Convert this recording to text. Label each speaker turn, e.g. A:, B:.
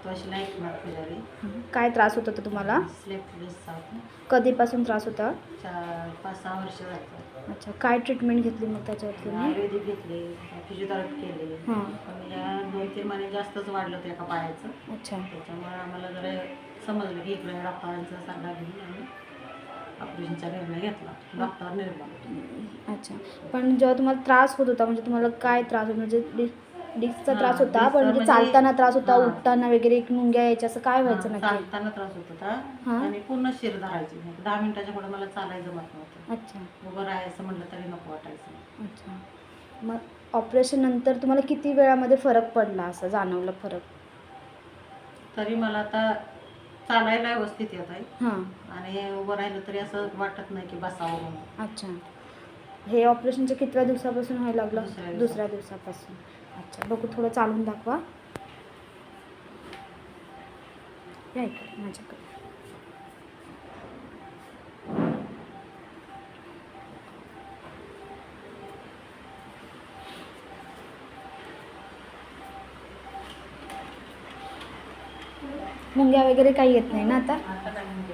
A: सांगतो अशी ऐकणार पुजारी.
B: काय त्रास होत होता तुम्हाला?
A: स्लेपलेसचा होता.
B: कधीपासून त्रास होता?
A: 5-6 वर्ष झालं.
B: अच्छा, काय ट्रीटमेंट घेतली मग त्याच्यावर तुम्ही?
A: आयुर्वेदिक घेतले, फिजिओथेरपी केली.
B: हां.
A: पण या 2-3 महिने जास्तच वाढलं होतं एका पायाचं.
B: अच्छा.
A: त्याच्यामुळे आम्हाला जरा समजलं की इकडे डॉक्टरांचा सल्ला घेऊन आम्ही ऑपरेशनचा निर्णय घेतला. डॉक्टर निर्मळ.
B: अच्छा, पण जेव्हा तुम्हाला त्रास होत होता म्हणजे तुम्हाला काय त्रास होता? म्हणजे डिस्कचा त्रास होता,
A: डिस्क
B: पण म्हणजे
A: म्हणजे
B: चालताना त्रास होता,
A: हां.
B: उठताना वगैरे मुंग्या यायच्या, असं काय व्हायचं नक्की?
A: चालताना त्रास होत होता
B: हां.
A: आणि पूर्ण शिर धरायची. 10 मिनिटाच्या पुढे मला चालायचं जमत नव्हतं.
B: अच्छा.
A: उभं राहायचं म्हटलं तरी नको वाटायचं.
B: अच्छा, मग ऑपरेशन नंतर तुम्हाला किती वेळामध्ये फरक पडला, असं जाणवलं फरक?
A: तरी मला आता चालायला व्यवस्थित येत आहे
B: हां.
A: आणि उभं राहिलं तरी असं वाटत नाही की बसावं म्हणून.
B: अच्छा, हे ऑपरेशनच्या कितव्या दिवसापासून व्हायला लागलं?
A: दुसऱ्या
B: दुसऱ्या दिवसापासून. अच्छा, बघू, थोडं चालून दाखवा. या इकडे माझ्याकडे. मुंग्या वगैरे काही येत नाही ना आता?
A: आता काय म्हणते